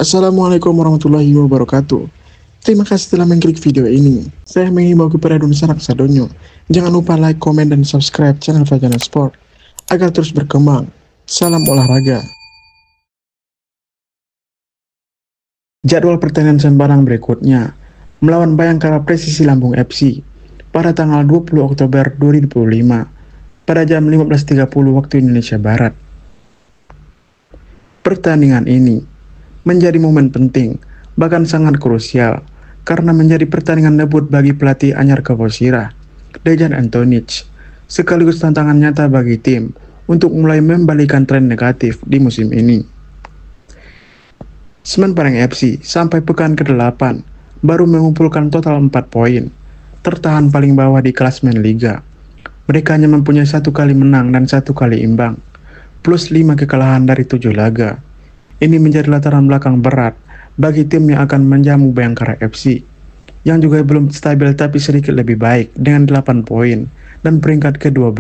Assalamualaikum warahmatullahi wabarakatuh. Terima kasih telah mengklik video ini. Saya menghimbau kepada Dunsa Raksadonyo, jangan lupa like, komen, dan subscribe channel Fajana Sport agar terus berkembang. Salam olahraga. Jadwal pertandingan sembarang berikutnya melawan Bayangkara Presisi Lampung FC pada tanggal 20 Oktober 2025 pada jam 15.30 waktu Indonesia Barat. Pertandingan ini menjadi momen penting, bahkan sangat krusial, karena menjadi pertandingan debut bagi pelatih anyar Kaposira, Dejan Antonić, sekaligus tantangan nyata bagi tim untuk mulai membalikan tren negatif di musim ini. Semen Padang FC sampai pekan ke-8 baru mengumpulkan total 4 poin, tertahan paling bawah di klasemen Liga. Mereka hanya mempunyai 1 kali menang dan 1 kali imbang, plus 5 kekalahan dari 7 laga. Ini menjadi lataran belakang berat bagi tim yang akan menjamu Bayangkara FC, yang juga belum stabil tapi sedikit lebih baik dengan 8 poin dan peringkat ke-12.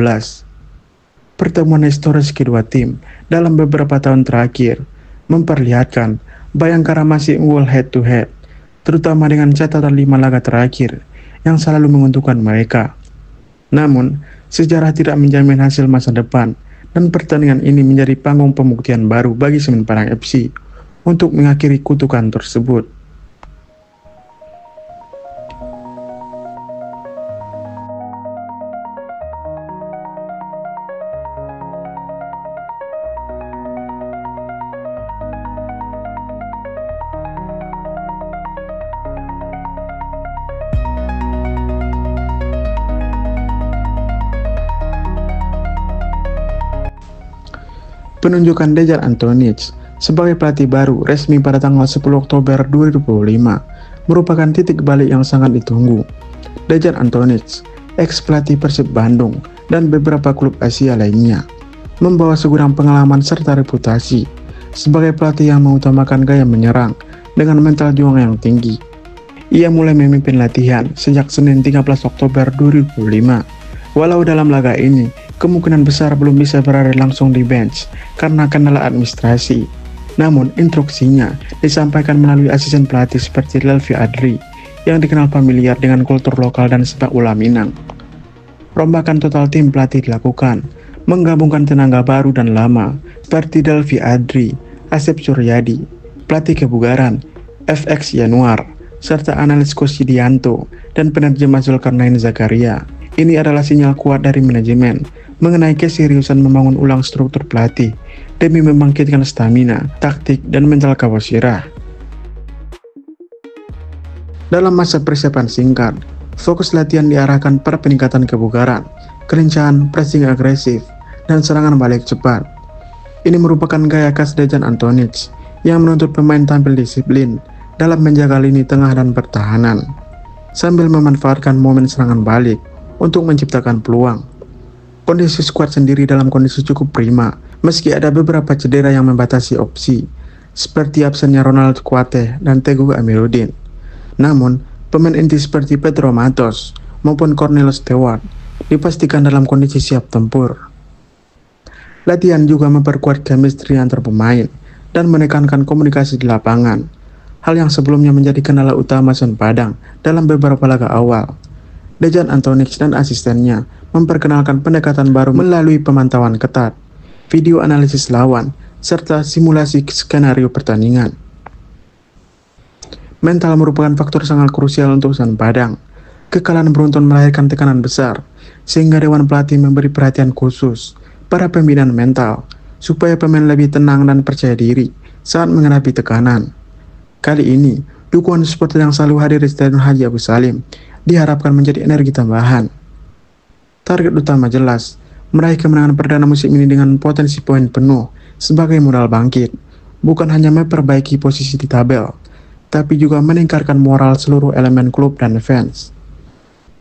Pertemuan historis kedua tim dalam beberapa tahun terakhir memperlihatkan Bayangkara masih unggul head to head, terutama dengan catatan 5 laga terakhir yang selalu menguntungkan mereka. Namun, sejarah tidak menjamin hasil masa depan, dan pertandingan ini menjadi panggung pembuktian baru bagi Semen Padang FC untuk mengakhiri kutukan tersebut. Penunjukan Dejan Antonić sebagai pelatih baru resmi pada tanggal 10 Oktober 2025 merupakan titik balik yang sangat ditunggu. Dejan Antonić, ex-pelatih Persib Bandung dan beberapa klub Asia lainnya, membawa segudang pengalaman serta reputasi sebagai pelatih yang mengutamakan gaya menyerang dengan mental juang yang tinggi. Ia mulai memimpin latihan sejak Senin 13 Oktober 2025, walau dalam laga ini kemungkinan besar belum bisa berada langsung di bench karena kendala administrasi. Namun, instruksinya disampaikan melalui asisten pelatih seperti Delvi Adri yang dikenal familiar dengan kultur lokal dan sepak bola Minang. Rombakan total tim pelatih dilakukan, menggabungkan tenaga baru dan lama seperti Delvi Adri, Asep Suryadi, pelatih kebugaran, FX Yanuar, serta analis Kosidianto dan penerjemah Zulkarnain Zakaria. Ini adalah sinyal kuat dari manajemen mengenai keseriusan membangun ulang struktur pelatih demi membangkitkan stamina, taktik, dan mental Kaposira. Dalam masa persiapan singkat, fokus latihan diarahkan pada peningkatan kebugaran, kelincahan, pressing agresif, dan serangan balik cepat. Ini merupakan gaya khas Dejan Antonić yang menuntut pemain tampil disiplin dalam menjaga lini tengah dan pertahanan, sambil memanfaatkan momen serangan balik untuk menciptakan peluang. Kondisi skuad sendiri dalam kondisi cukup prima, meski ada beberapa cedera yang membatasi opsi, seperti absennya Ronald Kuate dan Teguh Amiruddin. Namun, pemain inti seperti Pedro Matos maupun Cornelius Stewart dipastikan dalam kondisi siap tempur. Latihan juga memperkuat chemistry antar pemain dan menekankan komunikasi di lapangan, hal yang sebelumnya menjadi kendala utama Semen Padang dalam beberapa laga awal. Dejan Antonić dan asistennya memperkenalkan pendekatan baru melalui pemantauan ketat, video analisis lawan, serta simulasi skenario pertandingan. Mental merupakan faktor sangat krusial untuk Semen Padang. Kekalahan beruntun melahirkan tekanan besar, sehingga Dewan Pelatih memberi perhatian khusus pada pembinaan mental, supaya pemain lebih tenang dan percaya diri saat menghadapi tekanan. Kali ini, dukungan supporter yang selalu hadir di Stadion Haji Agus Salim diharapkan menjadi energi tambahan. Target utama jelas, meraih kemenangan perdana musim ini dengan potensi poin penuh sebagai modal bangkit, bukan hanya memperbaiki posisi di tabel, tapi juga meningkatkan moral seluruh elemen klub dan fans.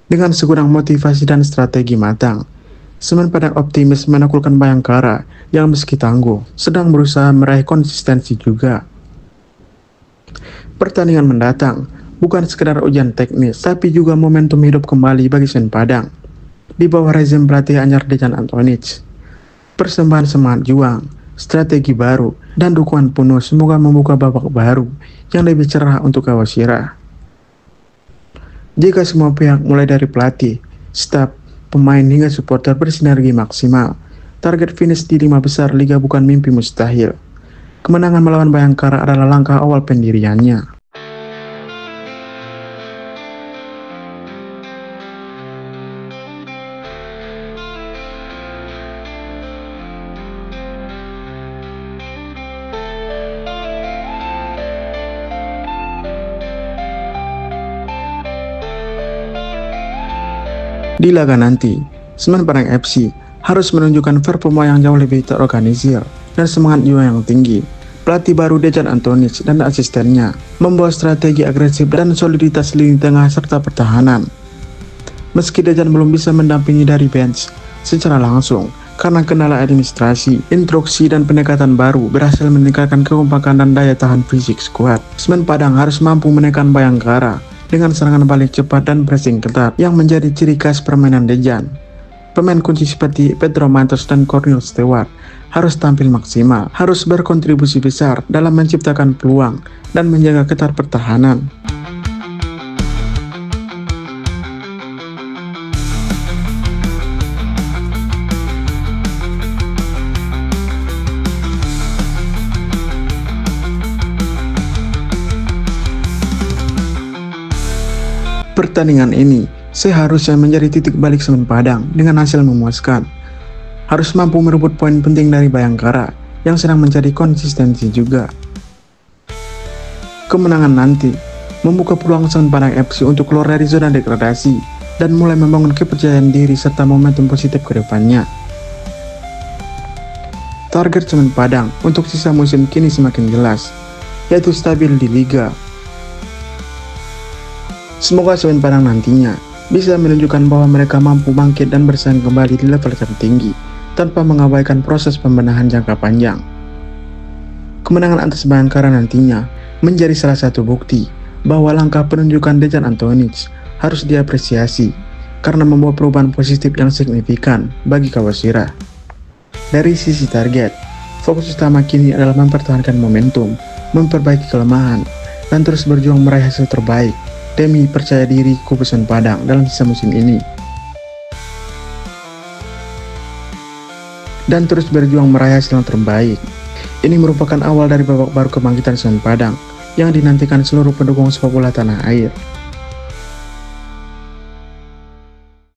Dengan segudang motivasi dan strategi matang, Semen Padang optimis menaklukkan Bayangkara yang meski tangguh, sedang berusaha meraih konsistensi juga. Pertandingan mendatang bukan sekedar ujian teknis, tapi juga momentum hidup kembali bagi Semen Padang di bawah rezim pelatih anyar Dejan Antonić. Persembahan semangat juang, strategi baru, dan dukungan penuh semoga membuka babak baru yang lebih cerah untuk Kawasira. Jika semua pihak mulai dari pelatih, staf, pemain hingga supporter bersinergi maksimal, target finish di 5 besar Liga bukan mimpi mustahil. Kemenangan melawan Bayangkara adalah langkah awal pendiriannya. Di laga nanti, Semen Padang FC harus menunjukkan performa yang jauh lebih terorganisir dan semangat jiwa yang tinggi. Pelatih baru Dejan Antonic dan asistennya membawa strategi agresif dan soliditas lini tengah serta pertahanan. Meski Dejan belum bisa mendampingi dari bench secara langsung karena kendala administrasi, instruksi dan pendekatan baru berhasil meningkatkan kekompakan dan daya tahan fisik skuad. Semen Padang harus mampu menekan Bayangkara dengan serangan balik cepat dan pressing ketat yang menjadi ciri khas permainan Dejan. Pemain kunci seperti Pedro Mantos dan Cornel Stewart harus tampil maksimal, harus berkontribusi besar dalam menciptakan peluang dan menjaga ketat pertahanan. Pertandingan ini seharusnya menjadi titik balik Semen Padang dengan hasil memuaskan. Harus mampu merebut poin penting dari Bayangkara yang sedang mencari konsistensi juga. Kemenangan nanti membuka peluang Semen Padang FC untuk keluar dari zona degradasi dan mulai membangun kepercayaan diri serta momentum positif ke depannya. Target Semen Padang untuk sisa musim kini semakin jelas, yaitu stabil di Liga. Semoga Semen Padang nantinya bisa menunjukkan bahwa mereka mampu bangkit dan bersaing kembali di level tertinggi tanpa mengabaikan proses pembenahan jangka panjang. Kemenangan atas Bayangkara nantinya menjadi salah satu bukti bahwa langkah penunjukan Dejan Antonic harus diapresiasi karena membawa perubahan positif yang signifikan bagi Kawasira. Dari sisi target, fokus utama kini adalah mempertahankan momentum, memperbaiki kelemahan, dan terus berjuang meraih hasil terbaik demi percaya diri kubu Semen Padang dalam sisa musim ini. Dan terus berjuang meraih hasil yang terbaik. Ini merupakan awal dari babak baru kebangkitan Semen Padang yang dinantikan seluruh pendukung sepak bola tanah air.